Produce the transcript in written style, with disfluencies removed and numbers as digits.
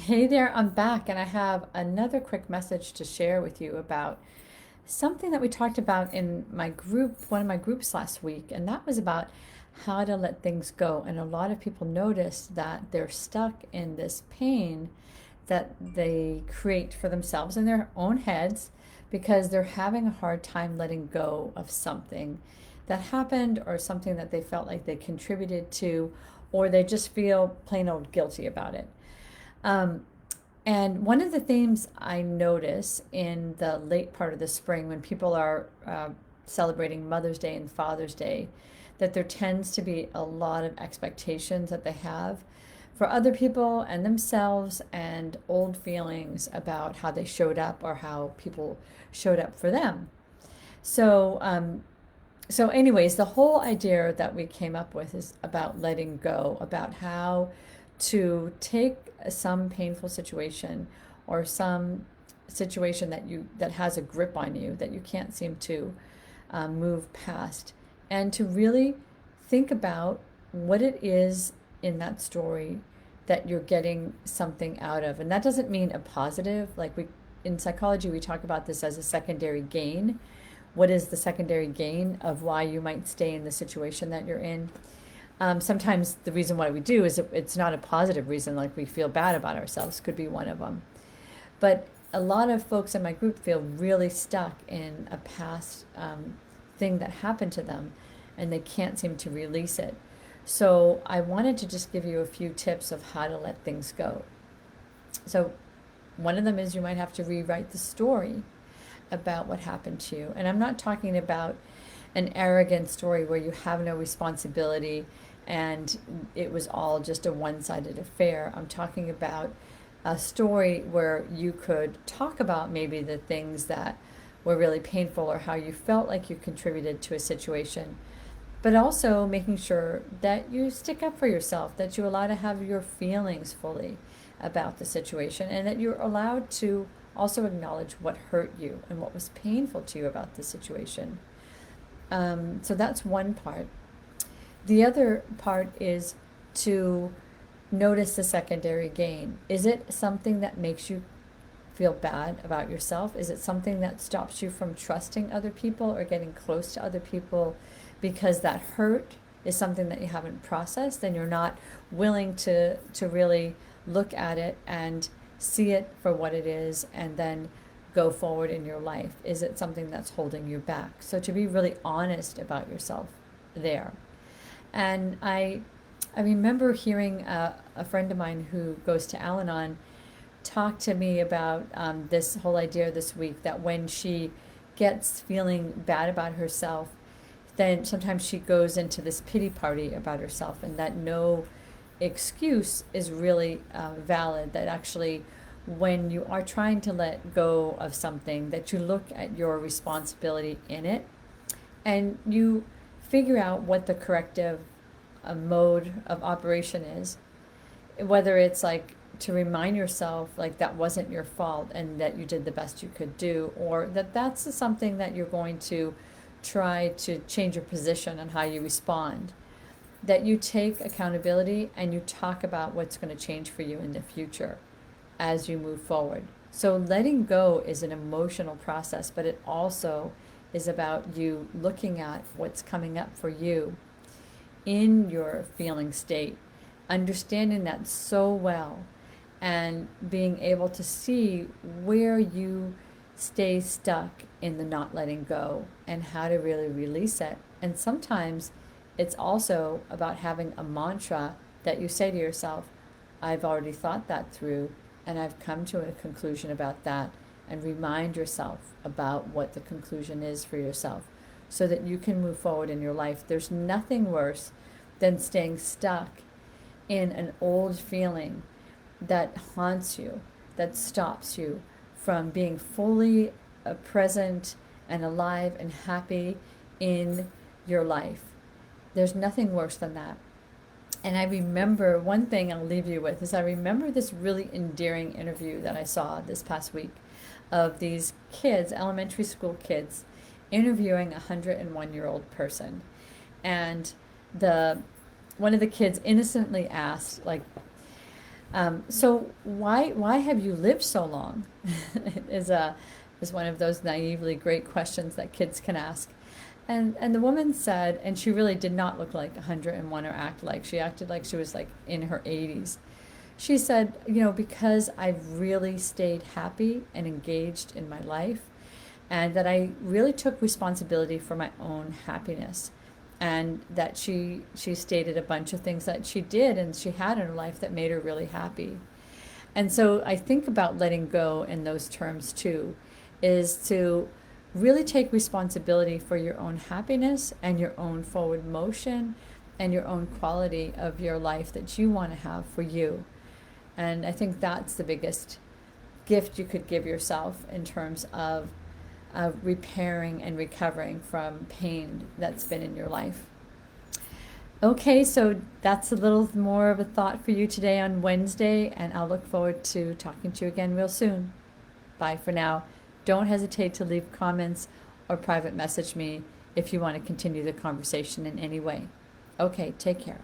Hey there, I'm back, and I have another quick message to share with you about something that we talked about in my group, one of my groups last week, and that was about how to let things go. And a lot of people notice that they're stuck in this pain that they create for themselves in their own heads because they're having a hard time letting go of something that happened or something that they felt like they contributed to, or they just feel plain old guilty about it. Um, and one of the themes I notice in the late part of the spring when people are celebrating Mother's Day and Father's Day, that there tends to be a lot of expectations that they have for other people and themselves, and old feelings about how they showed up or how people showed up for them. So, anyways, the whole idea that we came up with is about letting go, about how to take some painful situation or some situation that has a grip on you that you can't seem to move past, and to really think about what it is in that story that you're getting something out of. And that doesn't mean a positive, like we in psychology we talk about this as a secondary gain. What is the secondary gain of why you might stay in the situation that you're in? Sometimes the reason why we do is it's not a positive reason, like we feel bad about ourselves, could be one of them. But a lot of folks in my group feel really stuck in a past thing that happened to them, and they can't seem to release it. So I wanted to just give you a few tips of how to let things go. So one of them is you might have to rewrite the story about what happened to you. And I'm not talking about an arrogant story where you have no responsibility and it was all just a one-sided affair. I'm talking about a story where you could talk about maybe the things that were really painful or how you felt like you contributed to a situation, but also making sure that you stick up for yourself, that you allow to have your feelings fully about the situation, and that you're allowed to also acknowledge what hurt you and what was painful to you about the situation. So that's one part. The other part is to notice the secondary gain. Is it something that makes you feel bad about yourself? Is it something that stops you from trusting other people or getting close to other people because that hurt is something that you haven't processed and you're not willing to really look at it and see it for what it is and then go forward in your life? Is it something that's holding you back? So to be really honest about yourself there. And I remember hearing a friend of mine who goes to Al Anon talk to me about this whole idea this week, that when she gets feeling bad about herself, then sometimes she goes into this pity party about herself, and that no excuse is really valid. That actually, when you are trying to let go of something, that you look at your responsibility in it and you figure out what the corrective mode of operation is, whether it's like to remind yourself like that wasn't your fault and that you did the best you could do, or that that's something that you're going to try to change your position on how you respond, that you take accountability and you talk about what's going to change for you in the future as you move forward. So letting go is an emotional process, but it also is about you looking at what's coming up for you in your feeling state, understanding that so well, and being able to see where you stay stuck in the not letting go and how to really release it. And sometimes it's also about having a mantra that you say to yourself, I've already thought that through and I've come to a conclusion about that, and remind yourself about what the conclusion is for yourself so that you can move forward in your life. There's nothing worse than staying stuck in an old feeling that haunts you, that stops you from being fully present and alive and happy in your life. There's nothing worse than that. And I remember one thing I'll leave you with is I remember this really endearing interview that I saw this past week of these kids, elementary school kids, interviewing a 101-year-old person. And the one of the kids innocently asked, like, So why have you lived so long? is a is one of those naively great questions that kids can ask. And the woman said, and she really did not look like 101 or act like, she acted like she was like in her 80s. She said, because I've really stayed happy and engaged in my life, and that I really took responsibility for my own happiness. And that she stated a bunch of things that she did and she had in her life that made her really happy. And so I think about letting go in those terms too, is to really take responsibility for your own happiness and your own forward motion and your own quality of your life that you want to have for you. And I think that's the biggest gift you could give yourself in terms of repairing and recovering from pain that's been in your life. Okay, so that's a little more of a thought for you today on Wednesday, and I'll look forward to talking to you again real soon. Bye for now. Don't hesitate to leave comments or private message me if you want to continue the conversation in any way. Okay, take care.